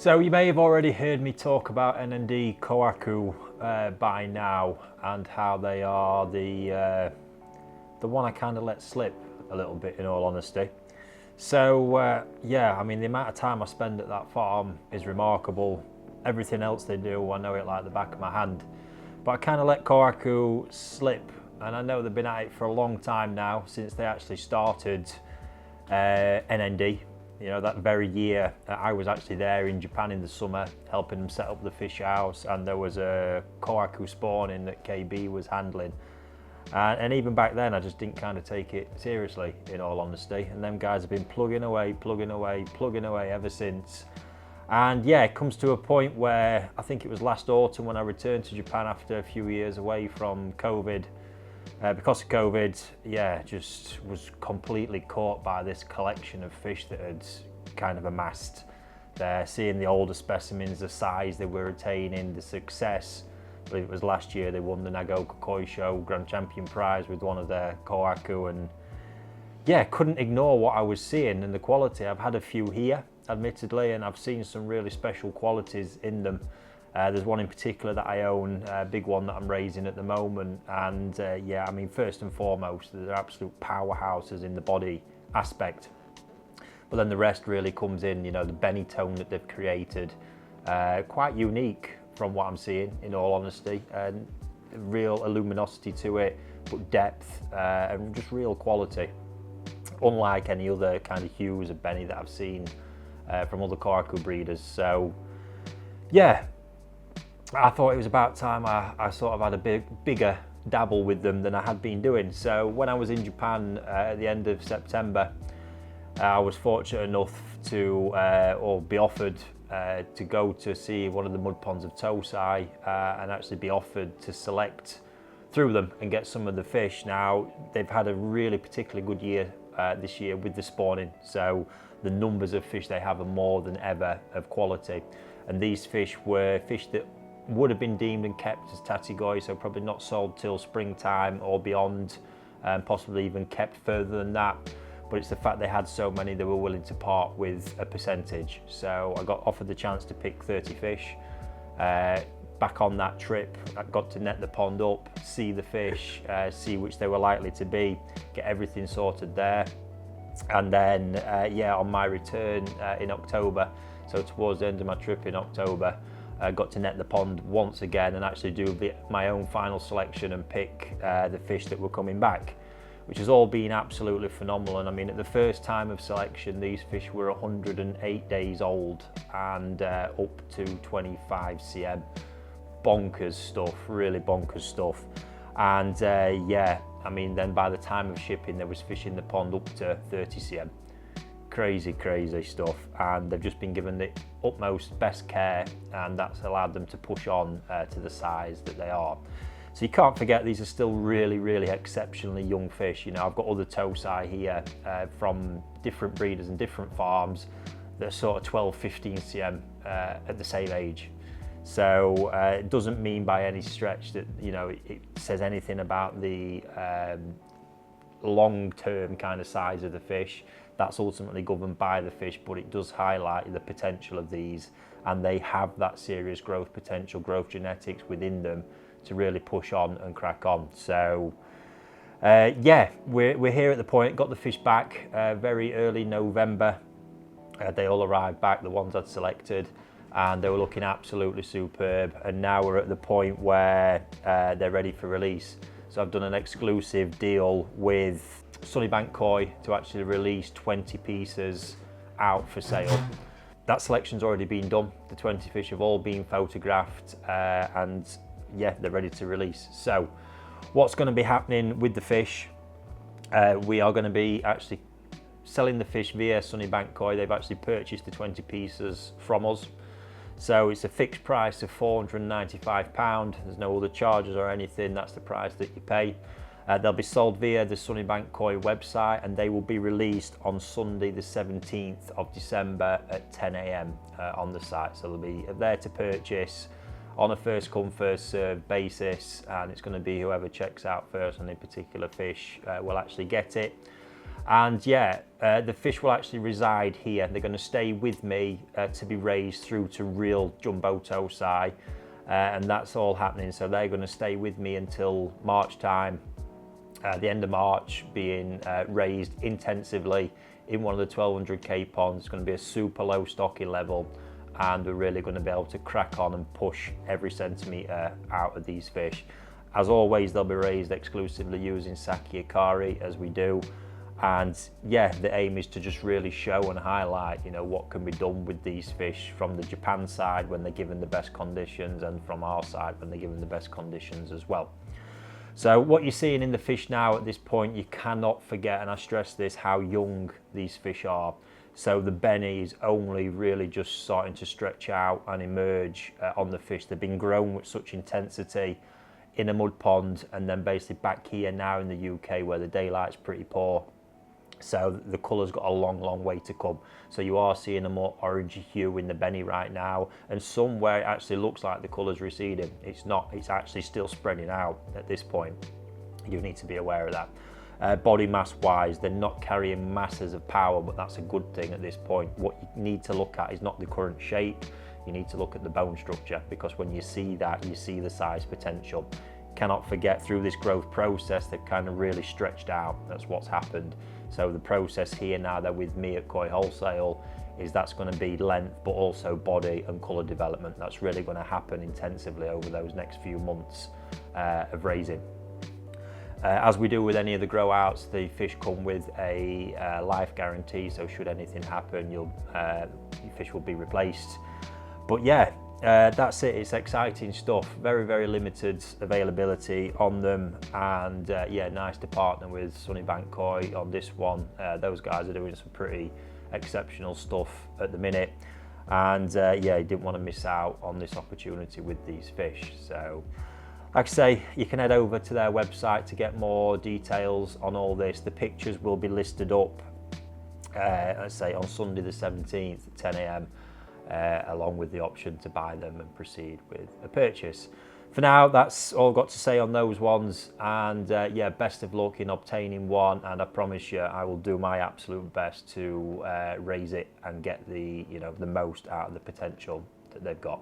So you may have already heard me talk about NND Kohaku by now, and how they are the one I kind of let slip a little bit, in all honesty. So yeah, I mean, the amount of time I spend at that farm is remarkable. Everything else they do, I know it like the back of my hand. But I kind of let Kohaku slip, and I know they've been at it for a long time now, since they actually started NND. You know, that very year I was actually there in Japan in the summer, helping them set up the fish house, and there was a Kohaku spawning that KB was handling. And even back then, I just didn't kind of take it seriously, in all honesty. And them guys have been plugging away ever since. And yeah, it comes to a point where I think it was last autumn when I returned to Japan after a few years away from COVID. Because of COVID, yeah, just was completely caught by this collection of fish that had kind of amassed there. Seeing the older specimens, the size they were attaining, the success. I believe it was last year they won the Nagaoka Koi Show Grand Champion prize with one of their Kohaku, and yeah, couldn't ignore what I was seeing and the quality. I've had a few here, admittedly, and I've seen some really special qualities in them. There's one in particular that I own, a big one that I'm raising at the moment, and yeah, I mean, first and foremost, they're absolute powerhouses in the body aspect. But then the rest really comes in, you know, the Benny tone that they've created, quite unique from what I'm seeing, in all honesty, and real luminosity to it, but depth and just real quality, unlike any other kind of hues of Benny that I've seen from other Kohaku breeders. So yeah, I thought it was about time I sort of had a bigger dabble with them than I had been doing. So when I was in Japan at the end of September, I was fortunate enough to or be offered to go to see one of the mud ponds of Tosai and actually be offered to select through them and get some of the fish. Now, they've had a really particularly good year this year with the spawning, so the numbers of fish they have are more than ever of quality. And these fish were fish that would have been deemed and kept as tatigoi, so probably not sold till springtime or beyond, and possibly even kept further than that. But it's the fact they had so many, they were willing to part with a percentage. So I got offered the chance to pick 30 fish. Back on that trip, I got to net the pond up, see the fish, see which they were likely to be, get everything sorted there. And then, yeah, on my return in October, so towards the end of my trip in October, I got to net the pond once again and actually do my own final selection and pick the fish that were coming back, which has all been absolutely phenomenal. And I mean, at the first time of selection, these fish were 108 days old and up to 25 cm. Bonkers stuff, really bonkers stuff. And yeah, I mean, then by the time of shipping, there was fish in the pond up to 30 cm. Crazy stuff, and they've just been given the utmost best care, and that's allowed them to push on to the size that they are. So you can't forget, these are still really exceptionally young fish. You know, I've got other Tosai here from different breeders and different farms that are sort of 12-15 cm at the same age. So it doesn't mean by any stretch that, you know, it says anything about the long-term kind of size of the fish. That's ultimately governed by the fish, but it does highlight the potential of these, and they have that serious growth potential, growth genetics within them to really push on and crack on. So yeah, we're here at the point, got the fish back very early November. They all arrived back, the ones I'd selected, and they were looking absolutely superb. And now we're at the point where they're ready for release. So I've done an exclusive deal with Sunnybank Koi to actually release 20 pieces out for sale. That selection's already been done. The 20 fish have all been photographed and yeah, they're ready to release. So what's going to be happening with the fish? We are going to be actually selling the fish via Sunnybank Koi. They've actually purchased the 20 pieces from us. So it's a fixed price of £495. There's no other charges or anything. That's the price that you pay. They'll be sold via the Sunnybank Koi website, and they will be released on Sunday the 17th of December at 10 AM on the site. So they'll be there to purchase on a first come first served basis, and it's going to be whoever checks out first on a particular fish will actually get it. And yeah, the fish will actually reside here. They're going to stay with me to be raised through to real jumbo Tosai, and that's all happening. So they're going to stay with me until March time, the end of March, being raised intensively in one of the 1200k ponds. It's going to be a super low stocking level, and we're really going to be able to crack on and push every centimetre out of these fish. As always, they'll be raised exclusively using Saki Akari, as we do. And yeah, the aim is to just really show and highlight, you know, what can be done with these fish from the Japan side when they're given the best conditions, and from our side when they're given the best conditions as well. So what you're seeing in the fish now at this point, you cannot forget, and I stress this, how young these fish are. So the Benny is only really just starting to stretch out and emerge on the fish. They've been grown with such intensity in a mud pond, and then basically back here now in the UK where the daylight's pretty poor. So the colour's got a long way to come. So you are seeing a more orangey hue in the Benny right now, and somewhere it actually looks like the colour's receding. It's not, it's actually still spreading out at this point. You need to be aware of that. Body mass wise, they're not carrying masses of power, but that's a good thing at this point. What you need to look at is not the current shape, you need to look at the bone structure, because when you see that, you see the size potential. Cannot forget, through this growth process, they've kind of really stretched out. That's what's happened. So the process here now, they're with me at Koi Wholesale, is that's going to be length, but also body and colour development. That's really going to happen intensively over those next few months of raising. As we do with any of the grow outs, the fish come with a life guarantee, so should anything happen, your fish will be replaced. But yeah, that's it. It's exciting stuff. Very limited availability on them, and yeah, nice to partner with Sunnybank Koi on this one. Those guys are doing some pretty exceptional stuff at the minute, and yeah, you didn't want to miss out on this opportunity with these fish. So like I say, you can head over to their website to get more details on all this. The pictures will be listed up, let's say on Sunday the 17th at 10 AM, along with the option to buy them and proceed with a purchase. For now, that's all I've got to say on those ones, and yeah, best of luck in obtaining one, and I promise you I will do my absolute best to raise it and get the, you know, the most out of the potential that they've got.